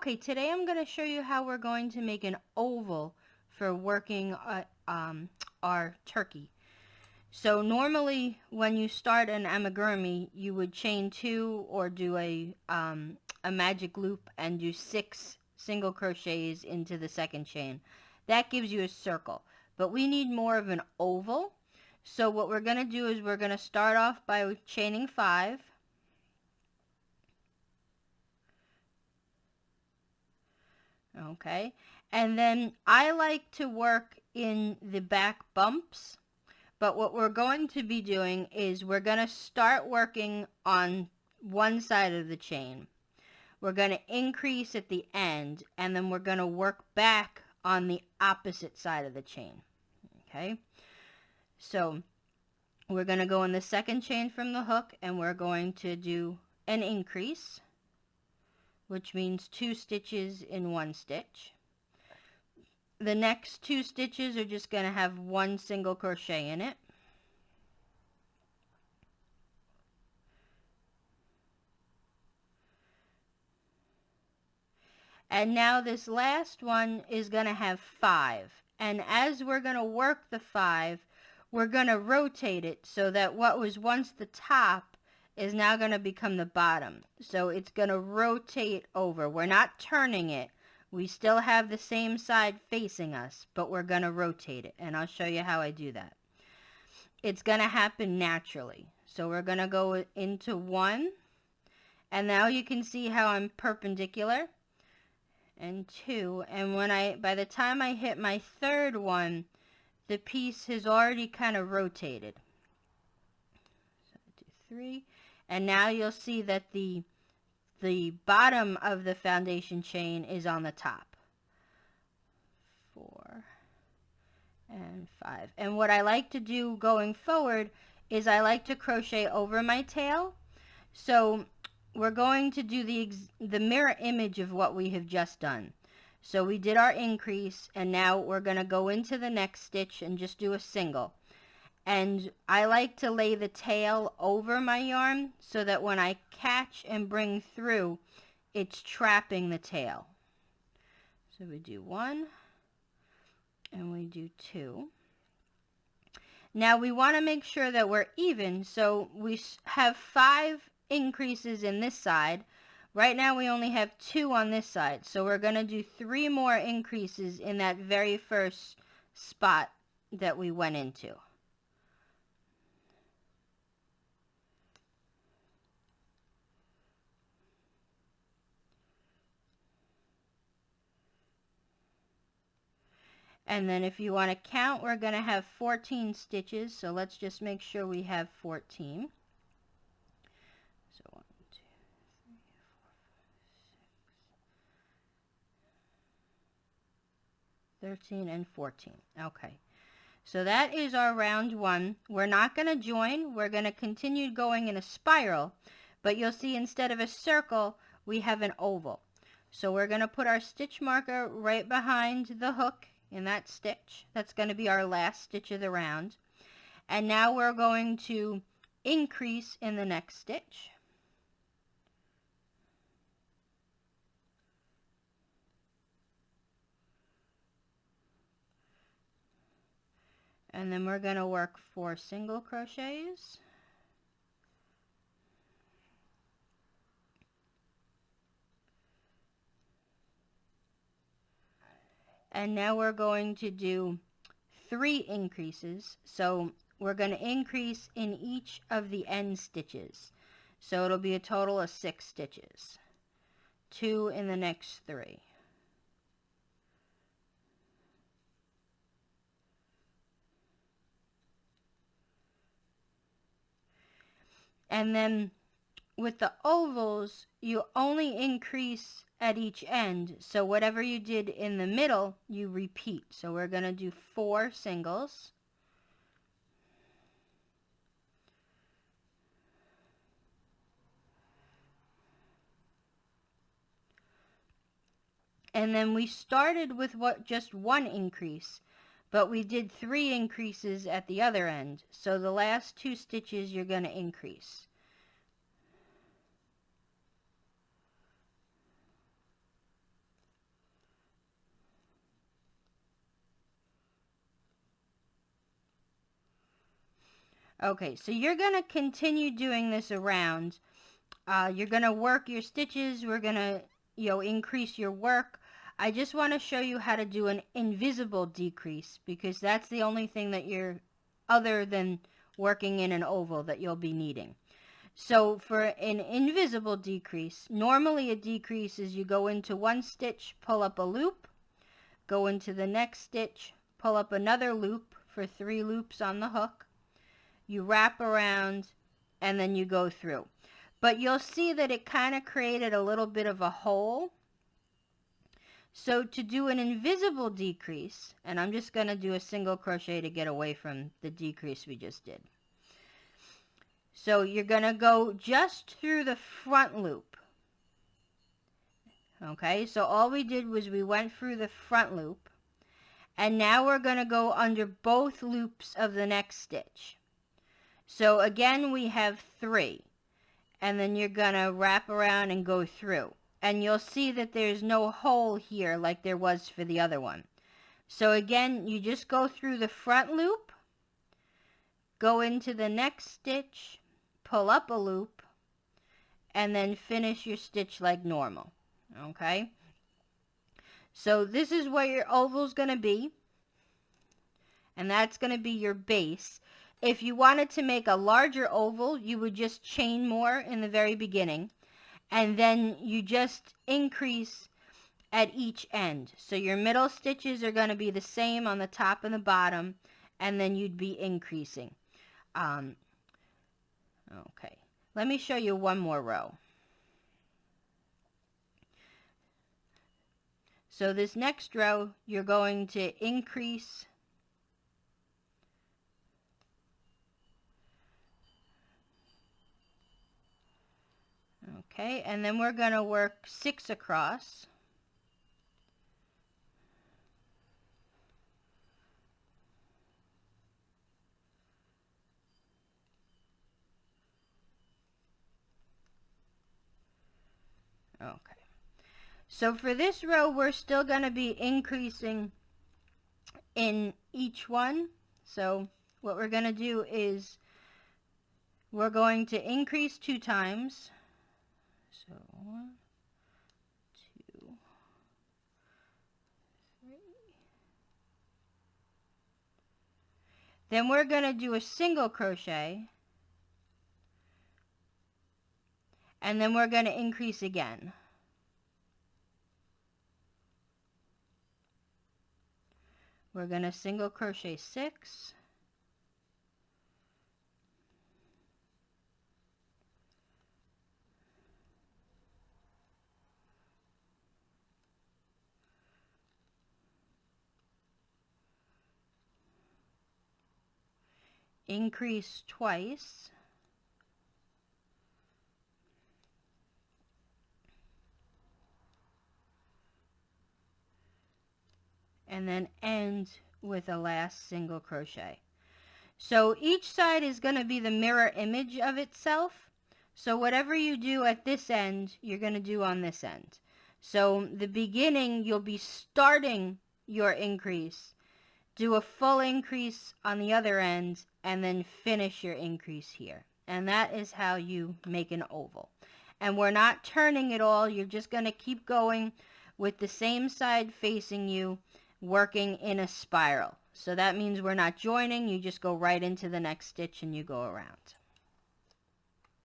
Okay, today I'm going to show you how we're going to make an oval for working our turkey. So normally when you start an amigurumi, you would chain 2 or do a magic loop and do 6 single crochets into the second chain. That gives you a circle, but we need more of an oval. So what we're going to do is we're going to start off by chaining 5. Okay, and then I like to work in the back bumps, but what we're going to be doing is we're going to start working on one side of the chain. We're going to increase at the end, and then we're going to work back on the opposite side of the chain. Okay, so we're going to go in the second chain from the hook, and we're going to do an increase, which means 2 stitches in 1 stitch. The next 2 stitches are just going to have 1 single crochet in it. And now this last one is going to have 5. And as we're going to work the 5, we're going to rotate it so that what was once the top is now going to become the bottom. So it's going to rotate over. We're not turning it. We still have the same side facing us, but we're going to rotate it, and I'll show you how I do that. It's going to happen naturally. So we're going to go into 1, and now you can see how I'm perpendicular, and 2, and by the time I hit my third one, the piece has already kind of rotated. So I do 3, and now you'll see that the bottom of the foundation chain is on the top. 4 and 5. And what I like to do going forward is I like to crochet over my tail. So we're going to do the mirror image of what we have just done. So we did our increase, and now we're going to go into the next stitch and just do a single. And I like to lay the tail over my yarn so that when I catch and bring through, it's trapping the tail. So we do 1 and we do 2. Now we want to make sure that we're even, so we have 5 increases in this side. Right now we only have 2 on this side, so we're going to do 3 more increases in that very first spot that we went into. And then if you want to count, we're going to have 14 stitches, so let's just make sure we have 14. So 1, 2, 3, 4, 5, 6, 13 and 14. Okay, so that is our round 1. We're not going to join. We're going to continue going in a spiral, but you'll see instead of a circle, we have an oval. So we're going to put our stitch marker right behind the hook in that stitch. That's going to be our last stitch of the round. And now we're going to increase in the next stitch. And then we're going to work 4 single crochets. And now we're going to do 3 increases. So we're going to increase in each of the end stitches. So it'll be a total of 6 stitches. 2 in the next 3. And then with the ovals, you only increase at each end. So whatever you did in the middle, you repeat. So we're going to do 4 singles. And then we started with just 1 increase, but we did 3 increases at the other end. So the last 2 stitches you're going to increase. . Okay, so you're going to continue doing this around. You're going to work your stitches. We're going to, increase your work. I just want to show you how to do an invisible decrease, because that's the only thing that you're, other than working in an oval, that you'll be needing. So for an invisible decrease, normally a decrease is you go into one stitch, pull up a loop, go into the next stitch, pull up another loop for 3 loops on the hook, you wrap around, and then you go through. But you'll see that it kind of created a little bit of a hole. So to do an invisible decrease, and I'm just going to do a single crochet to get away from the decrease we just did. So you're going to go just through the front loop. Okay, so all we did was we went through the front loop, and now we're going to go under both loops of the next stitch. So again, we have 3, and then you're going to wrap around and go through. And you'll see that there's no hole here like there was for the other one. So again, you just go through the front loop, go into the next stitch, pull up a loop, and then finish your stitch like normal. Okay? So this is where your oval's going to be, and that's going to be your base. If you wanted to make a larger oval, you would just chain more in the very beginning, and then you just increase at each end. So your middle stitches are going to be the same on the top and the bottom, and then you'd be increasing. Okay, let me show you one more row. So this next row, you're going to increase okay, and then we're going to work 6 across. Okay. So for this row, we're still going to be increasing in each one. So what we're going to do is we're going to increase 2 times. So 1, 2, 3. Then we're going to do a single crochet, and then we're going to increase again. We're going to single crochet 6, increase twice, and then end with a last single crochet. So each side is going to be the mirror image of itself. So whatever you do at this end, you're going to do on this end. So the beginning, you'll be starting your increase, do a full increase on the other end, and then finish your increase here. And that is how you make an oval. And we're not turning it all. You're just going to keep going with the same side facing you, working in a spiral. So that means we're not joining. You just go right into the next stitch and you go around.